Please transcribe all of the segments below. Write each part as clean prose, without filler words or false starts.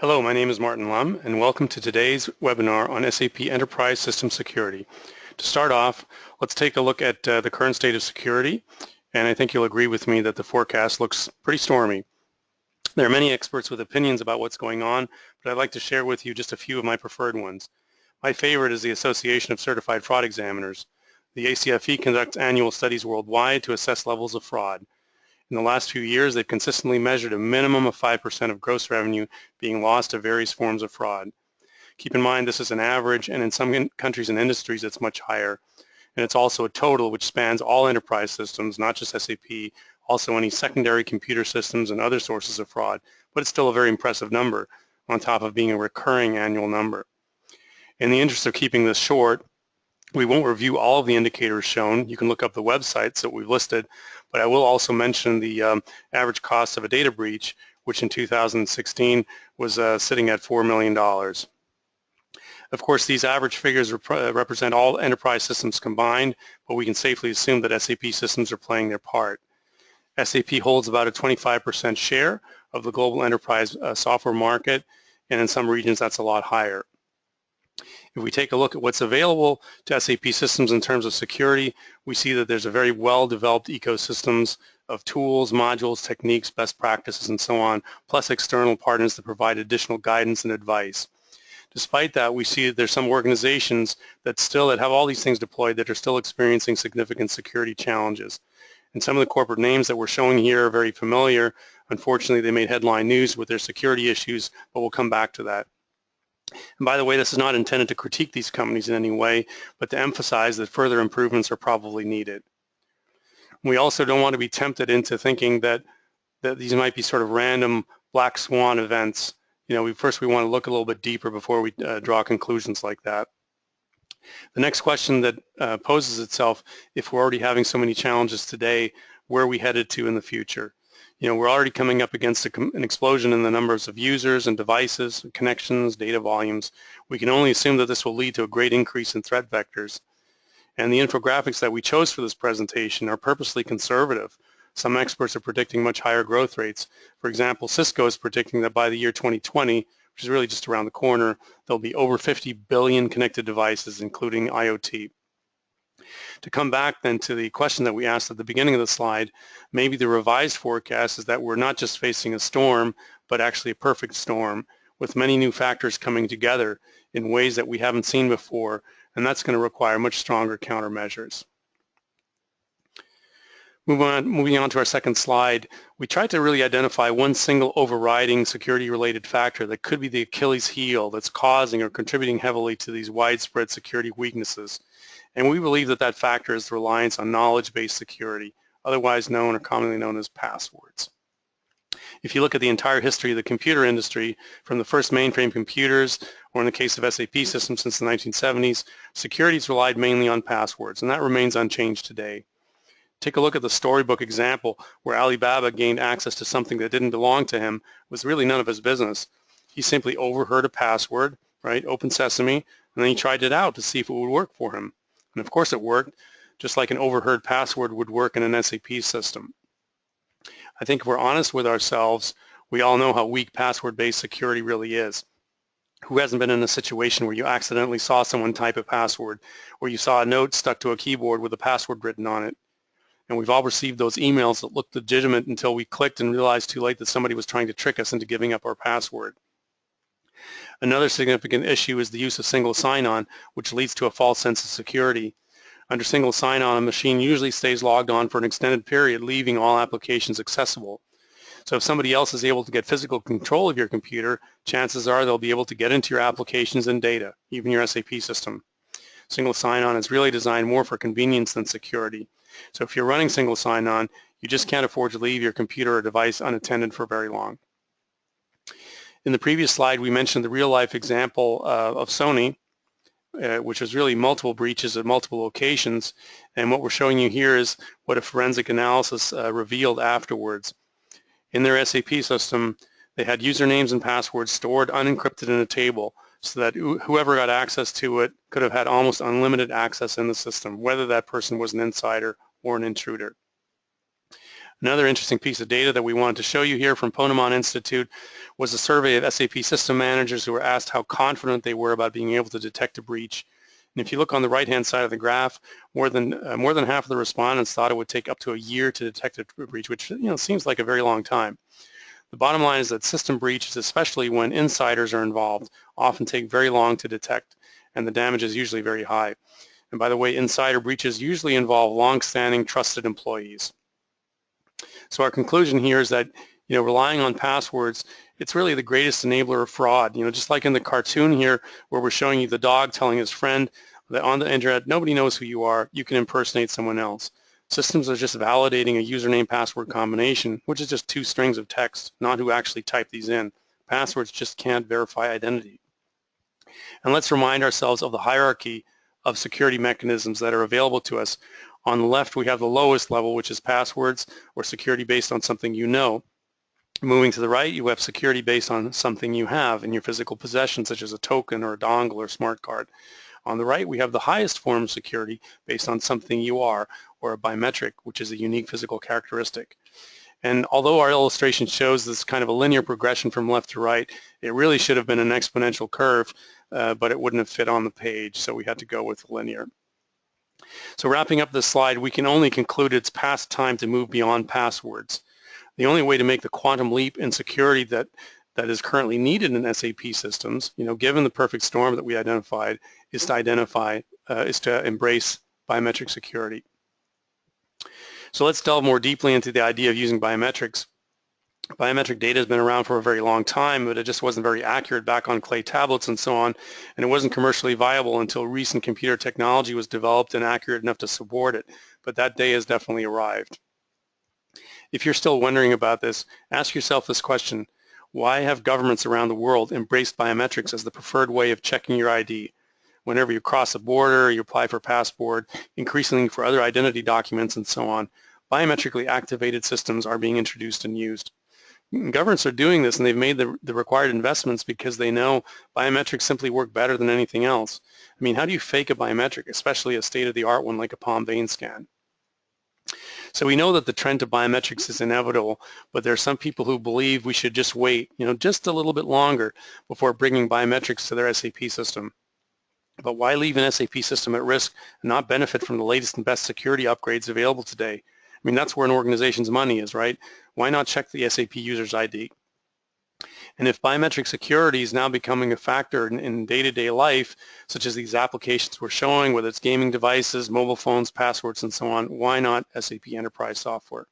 Hello, my name is Martin Lum, and welcome to today's webinar on SAP Enterprise System Security. To start off, let's take a look at the current state of security, and I think you'll agree with me that the forecast looks pretty stormy. There are many experts with opinions about what's going on, but I'd like to share with you just a few of my preferred ones. My favorite is the Association of Certified Fraud Examiners. The ACFE conducts annual studies worldwide to assess levels of fraud. In the last few years, they've consistently measured a minimum of 5% of gross revenue being lost to various forms of fraud. Keep in mind this is an average, and in some countries and industries it's much higher. And it's also a total which spans all enterprise systems, not just SAP, also any secondary computer systems and other sources of fraud, but it's still a very impressive number on top of being a recurring annual number. In the interest of keeping this short, we won't review all of the indicators shown. You can look up the websites that we've listed, but I will also mention the average cost of a data breach, which in 2016 was sitting at $4 million. Of course, these average figures represent all enterprise systems combined, but we can safely assume that SAP systems are playing their part. SAP holds about a 25% share of the global enterprise software market, and in some regions that's a lot higher. If we take a look at what's available to SAP systems in terms of security, we see that there's a very well-developed ecosystems of tools, modules, techniques, best practices, and so on, plus external partners that provide additional guidance and advice. Despite that, we see that there's some organizations that have all these things deployed that are still experiencing significant security challenges. And some of the corporate names that we're showing here are very familiar. Unfortunately, they made headline news with their security issues, but we'll come back to that. And by the way, this is not intended to critique these companies in any way, but to emphasize that further improvements are probably needed. We also don't want to be tempted into thinking that these might be sort of random black swan events. You know, first we want to look a little bit deeper before we draw conclusions like that. The next question that poses itself, if we're already having so many challenges today, where are we headed to in the future? You know, we're already coming up against an explosion in the numbers of users and devices, connections, data volumes. We can only assume that this will lead to a great increase in threat vectors. And the infographics that we chose for this presentation are purposely conservative. Some experts are predicting much higher growth rates. For example, Cisco is predicting that by the year 2020, which is really just around the corner, there'll be over 50 billion connected devices, including IoT. To come back then to the question that we asked at the beginning of the slide, maybe the revised forecast is that we're not just facing a storm, but actually a perfect storm with many new factors coming together in ways that we haven't seen before, and that's going to require much stronger countermeasures. Moving on to our second slide, we tried to really identify one single overriding security-related factor that could be the Achilles heel that's causing or contributing heavily to these widespread security weaknesses. And we believe that that factor is the reliance on knowledge-based security, otherwise known or commonly known as passwords. If you look at the entire history of the computer industry, from the first mainframe computers, or in the case of SAP systems since the 1970s, security has relied mainly on passwords, and that remains unchanged today. Take a look at the storybook example where Alibaba gained access to something that didn't belong to him, was really none of his business. He simply overheard a password, right, open sesame, and then he tried it out to see if it would work for him. And of course it worked, just like an overheard password would work in an SAP system. I think if we're honest with ourselves, we all know how weak password-based security really is. Who hasn't been in a situation where you accidentally saw someone type a password, or you saw a note stuck to a keyboard with a password written on it? And we've all received those emails that looked legitimate until we clicked and realized too late that somebody was trying to trick us into giving up our password. Another significant issue is the use of single sign-on, which leads to a false sense of security. Under single sign-on, a machine usually stays logged on for an extended period, leaving all applications accessible. So if somebody else is able to get physical control of your computer, chances are they'll be able to get into your applications and data, even your SAP system. Single sign-on is really designed more for convenience than security. So if you're running single sign-on, you just can't afford to leave your computer or device unattended for very long. In the previous slide, we mentioned the real-life example of Sony, which was really multiple breaches at multiple locations. And what we're showing you here is what a forensic analysis revealed afterwards. In their SAP system, they had usernames and passwords stored unencrypted in a table so that whoever got access to it could have had almost unlimited access in the system, whether that person was an insider or an intruder. Another interesting piece of data that we wanted to show you here from Ponemon Institute was a survey of SAP system managers who were asked how confident they were about being able to detect a breach. And if you look on the right-hand side of the graph, more than half of the respondents thought it would take up to a year to detect a breach, which seems like a very long time. The bottom line is that system breaches, especially when insiders are involved, often take very long to detect, and the damage is usually very high. And by the way, insider breaches usually involve long-standing trusted employees. So our conclusion here is that relying on passwords, it's really the greatest enabler of fraud. Just like in the cartoon here where we're showing you the dog telling his friend that on the internet nobody knows who you are, you can impersonate someone else. Systems are just validating a username password combination, which is just two strings of text, not who actually typed these in. Passwords just can't verify identity. And let's remind ourselves of the hierarchy of security mechanisms that are available to us. On the left, we have the lowest level, which is passwords or security based on something you know. Moving to the right, you have security based on something you have in your physical possession, such as a token or a dongle or smart card. On the right, we have the highest form of security based on something you are, or a biometric, which is a unique physical characteristic. And although our illustration shows this kind of a linear progression from left to right, it really should have been an exponential curve, but it wouldn't have fit on the page, so we had to go with linear. So wrapping up this slide, we can only conclude it's past time to move beyond passwords. The only way to make the quantum leap in security that is currently needed in SAP systems, given the perfect storm that we identified, is to embrace biometric security. So let's delve more deeply into the idea of using biometrics. Biometric data has been around for a very long time, but it just wasn't very accurate back on clay tablets and so on, and it wasn't commercially viable until recent computer technology was developed and accurate enough to support it. But that day has definitely arrived. If you're still wondering about this, ask yourself this question: why have governments around the world embraced biometrics as the preferred way of checking your ID? Whenever you cross a border, you apply for a passport, increasingly for other identity documents and so on, biometrically activated systems are being introduced and used. Governments are doing this, and they've made the required investments because they know biometrics simply work better than anything else. I mean, how do you fake a biometric, especially a state-of-the-art one like a palm vein scan? So we know that the trend to biometrics is inevitable, but there are some people who believe we should just wait, just a little bit longer before bringing biometrics to their SAP system. But why leave an SAP system at risk and not benefit from the latest and best security upgrades available today? I mean, that's where an organization's money is, right? Why not check the SAP user's ID? And if biometric security is now becoming a factor in day-to-day life, such as these applications we're showing, whether it's gaming devices, mobile phones, passwords, and so on, why not SAP Enterprise software?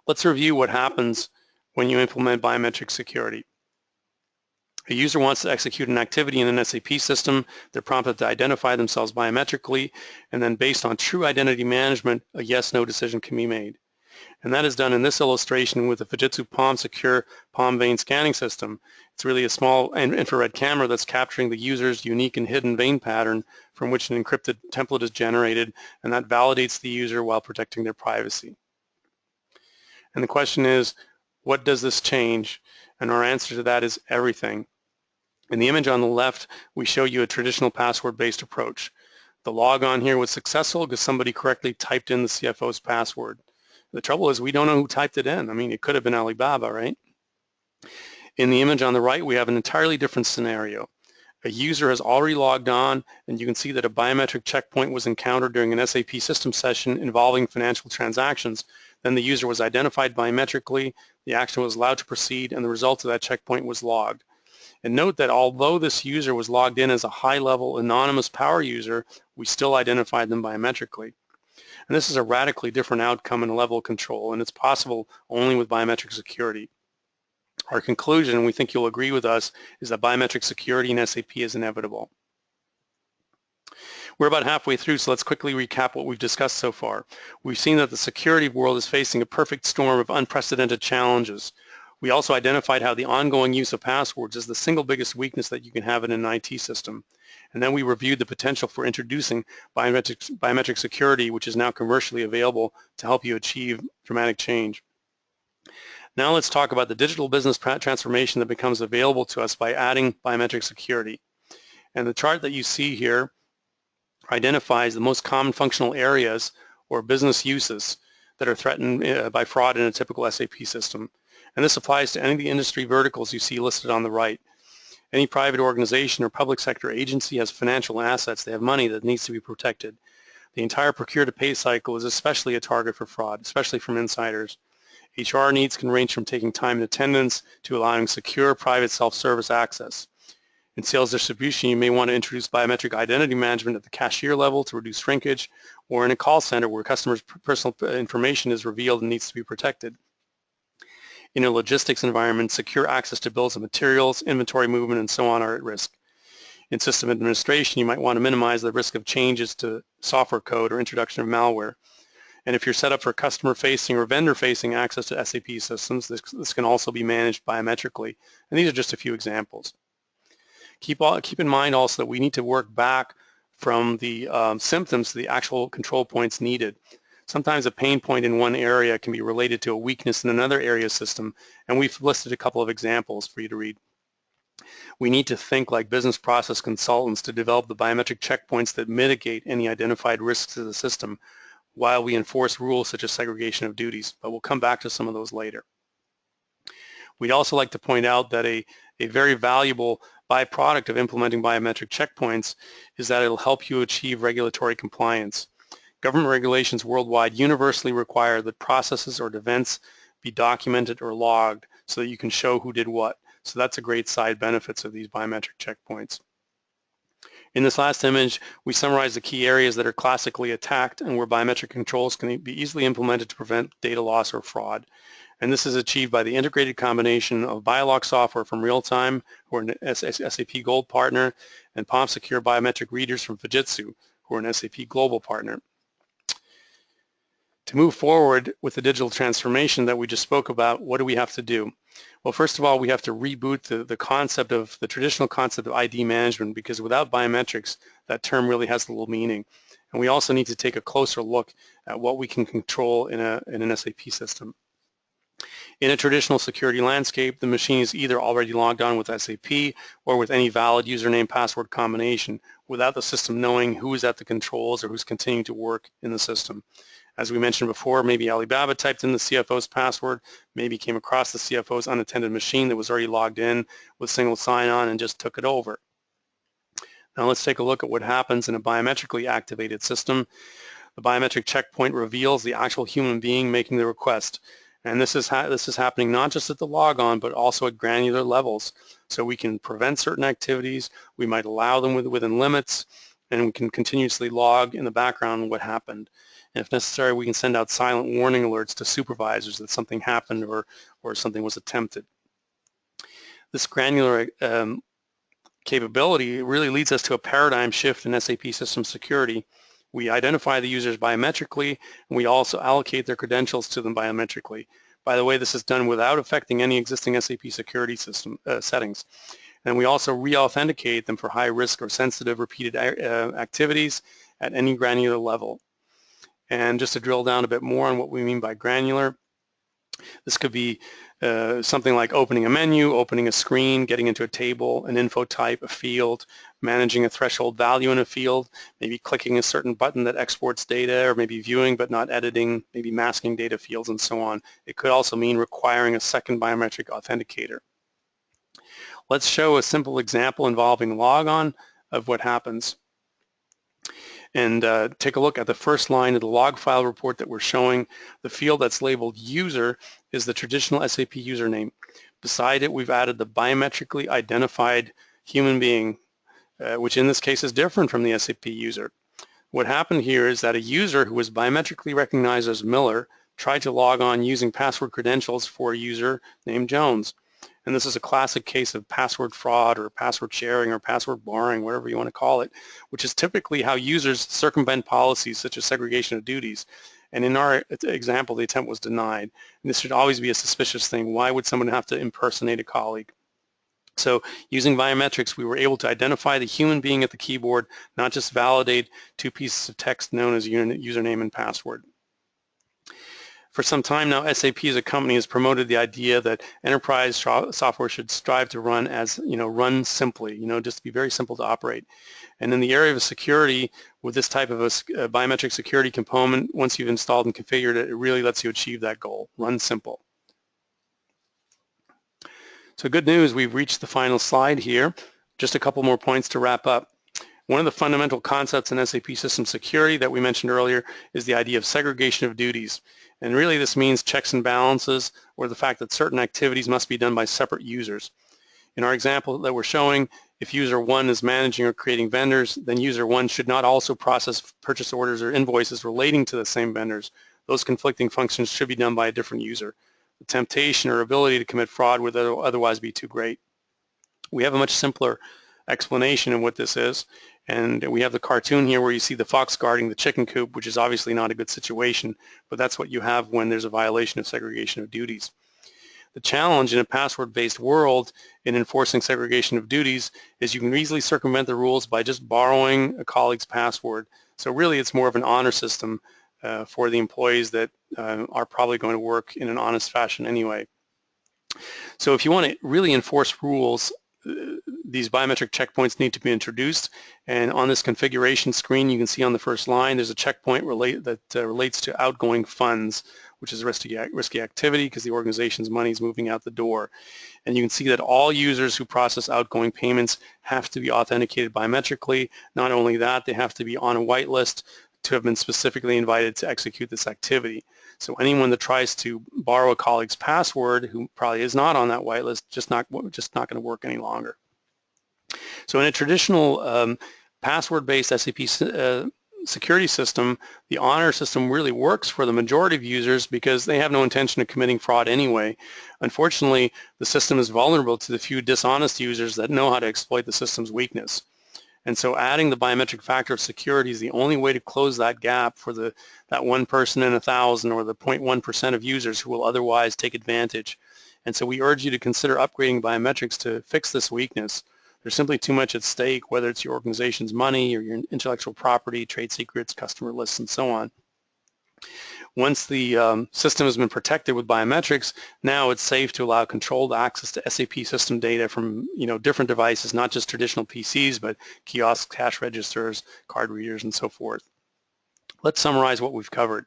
Let's review what happens when you implement biometric security. A user wants to execute an activity in an SAP system. They're prompted to identify themselves biometrically, and then based on true identity management, a yes/no decision can be made. And that is done in this illustration with the Fujitsu Palm Secure palm vein scanning system. It's really a small infrared camera that's capturing the user's unique and hidden vein pattern from which an encrypted template is generated, and that validates the user while protecting their privacy. And the question is, what does this change? And our answer to that is everything. In the image on the left, we show you a traditional password-based approach. The logon here was successful because somebody correctly typed in the CFO's password. The trouble is we don't know who typed it in. I mean, it could have been Alibaba, right? In the image on the right, we have an entirely different scenario. A user has already logged on, and you can see that a biometric checkpoint was encountered during an SAP system session involving financial transactions. Then the user was identified biometrically, the action was allowed to proceed, and the result of that checkpoint was logged. And note that although this user was logged in as a high-level anonymous power user, we still identified them biometrically. And this is a radically different outcome and level of control, and it's possible only with biometric security. Our conclusion, and we think you'll agree with us, is that biometric security in SAP is inevitable. We're about halfway through, so let's quickly recap what we've discussed so far. We've seen that the security world is facing a perfect storm of unprecedented challenges. We also identified how the ongoing use of passwords is the single biggest weakness that you can have in an IT system. And then we reviewed the potential for introducing biometric security, which is now commercially available to help you achieve dramatic change. Now let's talk about the digital business transformation that becomes available to us by adding biometric security. And the chart that you see here identifies the most common functional areas or business uses that are threatened by fraud in a typical SAP system. And this applies to any of the industry verticals you see listed on the right. Any private organization or public sector agency has financial assets. They have money that needs to be protected. The entire procure-to-pay cycle is especially a target for fraud, especially from insiders. HR needs can range from taking time and attendance to allowing secure private self-service access. In sales distribution, you may want to introduce biometric identity management at the cashier level to reduce shrinkage, or in a call center where customers' personal information is revealed and needs to be protected. In a logistics environment, secure access to bills of materials, inventory movement, and so on are at risk. In system administration, you might want to minimize the risk of changes to software code or introduction of malware. And if you're set up for customer-facing or vendor-facing access to SAP systems, this can also be managed biometrically. And these are just a few examples. Keep in mind also that we need to work back from the symptoms to the actual control points needed. Sometimes a pain point in one area can be related to a weakness in another area system, and we've listed a couple of examples for you to read. We need to think like business process consultants to develop the biometric checkpoints that mitigate any identified risks to the system while we enforce rules such as segregation of duties, but we'll come back to some of those later. We'd also like to point out that a very valuable byproduct of implementing biometric checkpoints is that it'll help you achieve regulatory compliance. Government regulations worldwide universally require that processes or events be documented or logged so that you can show who did what. So that's a great side benefits of these biometric checkpoints. In this last image, we summarize the key areas that are classically attacked and where biometric controls can be easily implemented to prevent data loss or fraud. And this is achieved by the integrated combination of BioLock software from Realtime, who are an SAP Gold partner, and PalmSecure biometric readers from Fujitsu, who are an SAP Global partner. To move forward with the digital transformation that we just spoke about, what do we have to do? Well, first of all, we have to reboot the traditional concept of ID management, because without biometrics, that term really has little meaning. And we also need to take a closer look at what we can control in an SAP system. In a traditional security landscape, the machine is either already logged on with SAP or with any valid username password combination without the system knowing who is at the controls or who's continuing to work in the system. As we mentioned before, maybe Alibaba typed in the CFO's password, maybe came across the CFO's unattended machine that was already logged in with single sign-on and just took it over. Now let's take a look at what happens in a biometrically activated system. The biometric checkpoint reveals the actual human being making the request. And this is happening not just at the logon, but also at granular levels. So we can prevent certain activities, we might allow them within limits, and we can continuously log in the background what happened. And if necessary, we can send out silent warning alerts to supervisors that something happened or something was attempted. This granular capability really leads us to a paradigm shift in SAP system security. We identify the users biometrically, and we also allocate their credentials to them biometrically. By the way, this is done without affecting any existing SAP security system settings. And we also re-authenticate them for high risk or sensitive repeated activities at any granular level. And just to drill down a bit more on what we mean by granular, this could be something like opening a menu, opening a screen, getting into a table, an info type, a field, managing a threshold value in a field, maybe clicking a certain button that exports data, or maybe viewing but not editing, maybe masking data fields and so on. It could also mean requiring a second biometric authenticator. Let's show a simple example involving logon of what happens. And take a look at the first line of the log file report that we're showing. The field that's labeled user is the traditional SAP username. Beside it, we've added the biometrically identified human being, which in this case is different from the SAP user. What happened here is that a user who was biometrically recognized as Miller tried to log on using password credentials for a user named Jones. And this is a classic case of password fraud or password sharing or password borrowing, whatever you want to call it, which is typically how users circumvent policies such as segregation of duties. And in our example, the attempt was denied. And this should always be a suspicious thing. Why would someone have to impersonate a colleague? So using biometrics, we were able to identify the human being at the keyboard, not just validate two pieces of text known as username and password. For some time now, SAP as a company has promoted the idea that enterprise software should strive to run as, run simply, just to be very simple to operate. And in the area of security, with this type of a biometric security component, once you've installed and configured it, it really lets you achieve that goal, run simple. So good news, we've reached the final slide here. Just a couple more points to wrap up. One of the fundamental concepts in SAP system security that we mentioned earlier is the idea of segregation of duties. And really this means checks and balances, or the fact that certain activities must be done by separate users. In our example that we're showing, if user 1 is managing or creating vendors, then user 1 should not also process purchase orders or invoices relating to the same vendors. Those conflicting functions should be done by a different user. The temptation or ability to commit fraud would otherwise be too great. We have a much simpler explanation of what this is, and we have the cartoon here where you see the fox guarding the chicken coop, which is obviously not a good situation, but that's what you have when there's a violation of segregation of duties. The challenge in a password-based world in enforcing segregation of duties is you can easily circumvent the rules by just borrowing a colleague's password. So really it's more of an honor system for the employees that are probably going to work in an honest fashion anyway. So if you want to really enforce rules, these biometric checkpoints need to be introduced, and on this configuration screen you can see on the first line there's a checkpoint that relates to outgoing funds, which is risky activity because the organization's money is moving out the door. And you can see that all users who process outgoing payments have to be authenticated biometrically. Not only that, they have to be on a whitelist to have been specifically invited to execute this activity. So anyone that tries to borrow a colleague's password who probably is not on that whitelist, just not going to work any longer. So in a traditional password-based SAP security system, the honor system really works for the majority of users because they have no intention of committing fraud anyway. Unfortunately, the system is vulnerable to the few dishonest users that know how to exploit the system's weakness. And so adding the biometric factor of security is the only way to close that gap for that 1 person in 1,000 or the 0.1% of users who will otherwise take advantage. And so we urge you to consider upgrading biometrics to fix this weakness. There's simply too much at stake, whether it's your organization's money or your intellectual property, trade secrets, customer lists, and so on. Once the system has been protected with biometrics, now it's safe to allow controlled access to SAP system data from different devices, not just traditional PCs, but kiosks, cash registers, card readers, and so forth. Let's summarize what we've covered.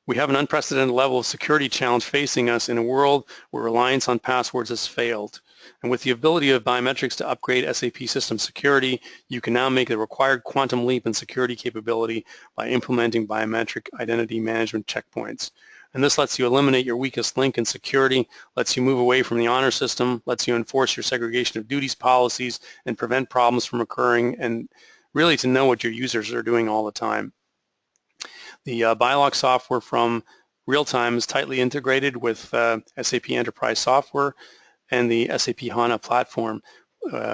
We have an unprecedented level of security challenge facing us in a world where reliance on passwords has failed. And with the ability of biometrics to upgrade SAP system security, you can now make the required quantum leap in security capability by implementing biometric identity management checkpoints. And this lets you eliminate your weakest link in security, lets you move away from the honor system, lets you enforce your segregation of duties policies and prevent problems from occurring, and really to know what your users are doing all the time. The BioLock software from Realtime is tightly integrated with SAP Enterprise Software and the SAP HANA platform.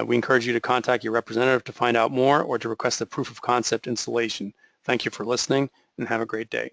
We encourage you to contact your representative to find out more or to request a proof of concept installation. Thank you for listening and have a great day.